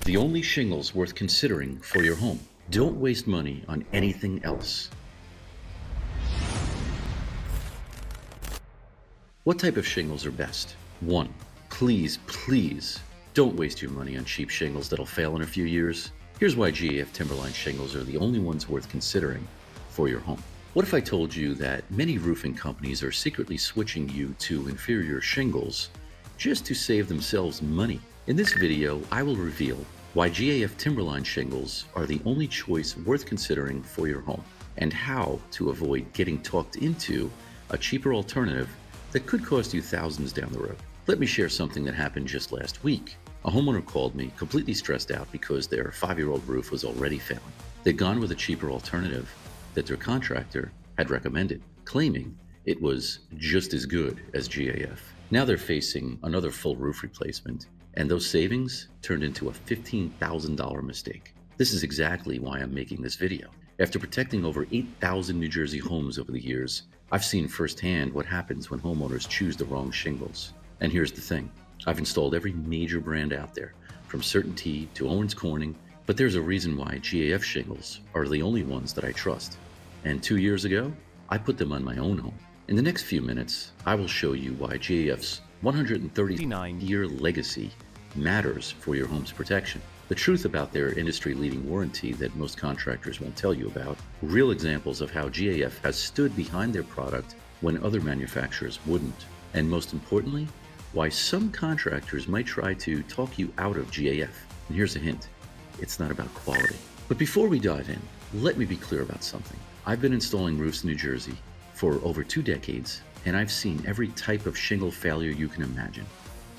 the only shingles worth considering for your home. Don't waste money on anything else. What type of shingles are best? 1. Please, please don't waste your money on cheap shingles that'll fail in a few years. Here's why GAF Timberline shingles are the only ones worth considering for your home. What if I told you that many roofing companies are secretly switching you to inferior shingles just to save themselves money? In this video, I will reveal why GAF Timberline shingles are the only choice worth considering for your home, and how to avoid getting talked into a cheaper alternative that could cost you thousands down the road. Let me share something that happened just last week. A homeowner called me completely stressed out because their 5-year-old roof was already failing. They'd gone with a cheaper alternative that their contractor had recommended, claiming it was just as good as GAF. Now they're facing another full roof replacement, and those savings turned into a $15,000 mistake. This is exactly why I'm making this video. After protecting over 8,000 New Jersey homes over the years, I've seen firsthand what happens when homeowners choose the wrong shingles. And here's the thing. I've installed every major brand out there, from CertainTeed to Owens Corning, but there's a reason why GAF shingles are the only ones that I trust. And 2 years ago, I put them on my own home. In the next few minutes, I will show you why GAF's 139-year legacy matters for your home's protection, the truth about their industry-leading warranty that most contractors won't tell you about, real examples of how GAF has stood behind their product when other manufacturers wouldn't, and most importantly, why some contractors might try to talk you out of GAF. And here's a hint, it's not about quality. But before we dive in, let me be clear about something. I've been installing roofs in New Jersey for over 2 decades, and I've seen every type of shingle failure you can imagine.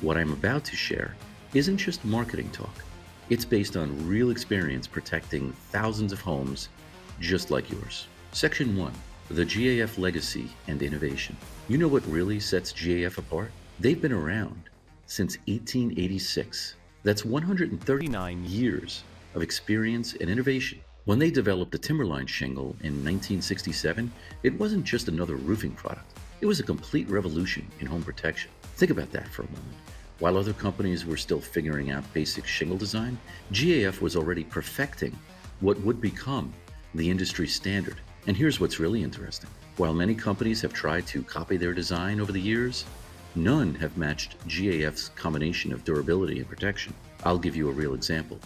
What I'm about to share isn't just marketing talk. It's based on real experience protecting thousands of homes just like yours. Section 1, the GAF legacy and innovation. You know what really sets GAF apart? They've been around since 1886. That's 139 years of experience and innovation. When they developed the Timberline shingle in 1967, it wasn't just another roofing product. It was a complete revolution in home protection. Think about that for a moment. While other companies were still figuring out basic shingle design, GAF was already perfecting what would become the industry standard. And here's what's really interesting. While many companies have tried to copy their design over the years, none have matched GAF's combination of durability and protection. I'll give you a real example.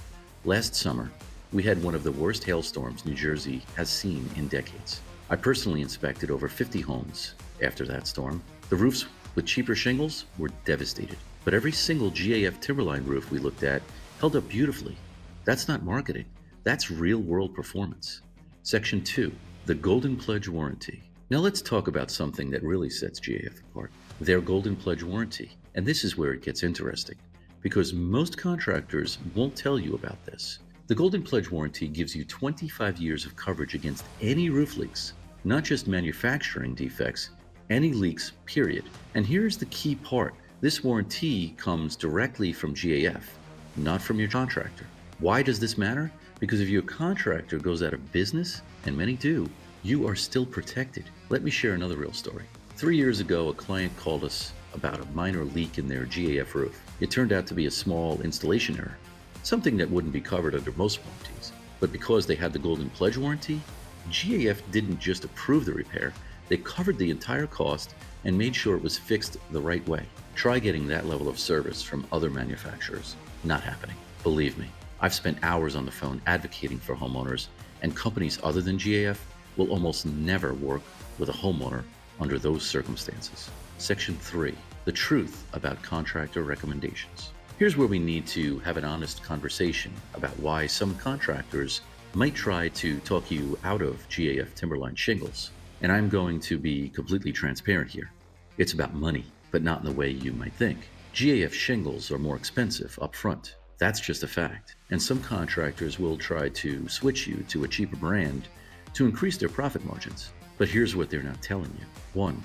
Last summer, we had one of the worst hailstorms New Jersey has seen in decades. I personally inspected over 50 homes after that storm. The roofs with cheaper shingles were devastated, but every single GAF Timberline roof we looked at held up beautifully. That's not marketing, that's real-world performance. Section 2, the Golden Pledge Warranty. Now let's talk about something that really sets GAF apart, their Golden Pledge Warranty. And this is where it gets interesting, because most contractors won't tell you about this. The Golden Pledge Warranty gives you 25 years of coverage against any roof leaks, not just manufacturing defects, any leaks, period. And here's the key part. This warranty comes directly from GAF, not from your contractor. Why does this matter? Because if your contractor goes out of business, and many do, you are still protected. Let me share another real story. 3 years ago, a client called us about a minor leak in their GAF roof. It turned out to be a small installation error, something that wouldn't be covered under most warranties. But because they had the Golden Pledge Warranty, GAF didn't just approve the repair, they covered the entire cost and made sure it was fixed the right way. Try getting that level of service from other manufacturers. Not happening. Believe me, I've spent hours on the phone advocating for homeowners, and companies other than GAF will almost never work with a homeowner under those circumstances. Section 3, the truth about contractor recommendations. Here's where we need to have an honest conversation about why some contractors might try to talk you out of GAF Timberline shingles. And I'm going to be completely transparent here. It's about money, but not in the way you might think. GAF shingles are more expensive up front. That's just a fact. And some contractors will try to switch you to a cheaper brand to increase their profit margins. But here's what they're not telling you. 1,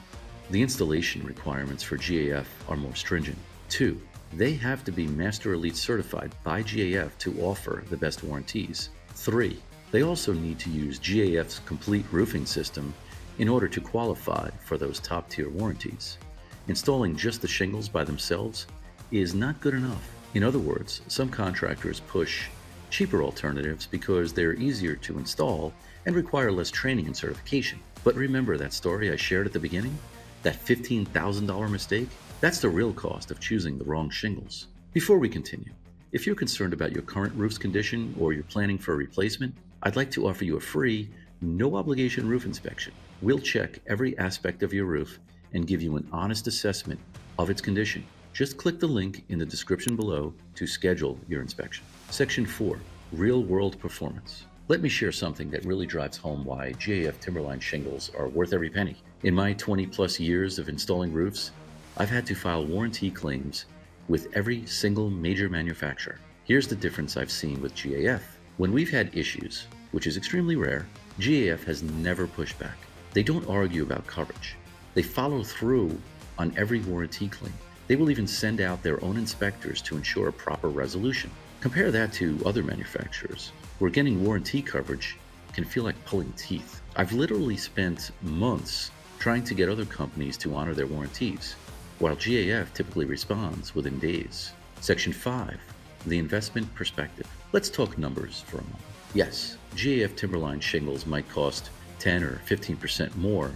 the installation requirements for GAF are more stringent. 2, they have to be Master Elite certified by GAF to offer the best warranties. 3, they also need to use GAF's complete roofing system in order to qualify for those top-tier warranties. Installing just the shingles by themselves is not good enough. In other words, some contractors push cheaper alternatives because they're easier to install and require less training and certification. But remember that story I shared at the beginning? That $15,000 mistake? That's the real cost of choosing the wrong shingles. Before we continue, if you're concerned about your current roof's condition or you're planning for a replacement, I'd like to offer you a free, no obligation roof inspection. We'll check every aspect of your roof and give you an honest assessment of its condition. Just click the link in the description below to schedule your inspection. Section 4, Real World Performance. Let me share something that really drives home why GAF Timberline shingles are worth every penny. In my 20 plus years of installing roofs, I've had to file warranty claims with every single major manufacturer. Here's the difference I've seen with GAF. When we've had issues, which is extremely rare, GAF has never pushed back. They don't argue about coverage. They follow through on every warranty claim. They will even send out their own inspectors to ensure a proper resolution. Compare that to other manufacturers, where getting warranty coverage can feel like pulling teeth. I've literally spent months trying to get other companies to honor their warranties, while GAF typically responds within days. Section 5, the investment perspective. Let's talk numbers for a moment. Yes, GAF Timberline shingles might cost 10 or 15% more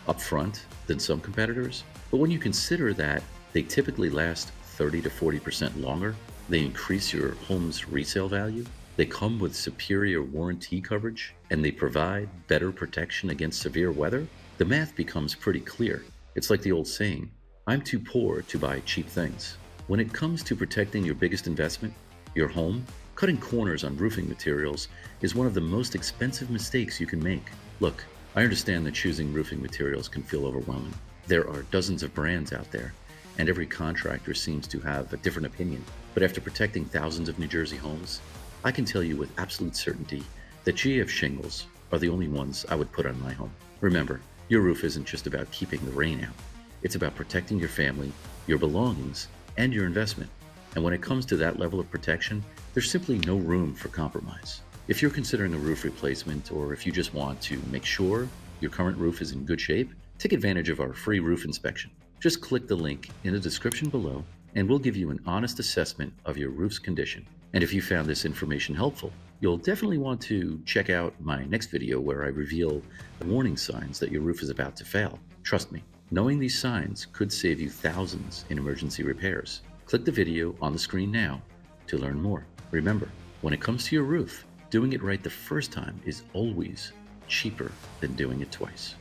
upfront than some competitors, but when you consider that they typically last 30 to 40% longer, they increase your home's resale value, they come with superior warranty coverage, and they provide better protection against severe weather, the math becomes pretty clear. It's like the old saying, I'm too poor to buy cheap things. When it comes to protecting your biggest investment, your home, cutting corners on roofing materials is one of the most expensive mistakes you can make. Look, I understand that choosing roofing materials can feel overwhelming. There are dozens of brands out there, and every contractor seems to have a different opinion. But after protecting thousands of New Jersey homes, I can tell you with absolute certainty that GAF shingles are the only ones I would put on my home. Remember, your roof isn't just about keeping the rain out. It's about protecting your family, your belongings, and your investment. And when it comes to that level of protection, there's simply no room for compromise. If you're considering a roof replacement, or if you just want to make sure your current roof is in good shape, take advantage of our free roof inspection. Just click the link in the description below, and we'll give you an honest assessment of your roof's condition. And if you found this information helpful, you'll definitely want to check out my next video where I reveal the warning signs that your roof is about to fail. Trust me, knowing these signs could save you thousands in emergency repairs. Click the video on the screen now to learn more. Remember, when it comes to your roof, doing it right the first time is always cheaper than doing it twice.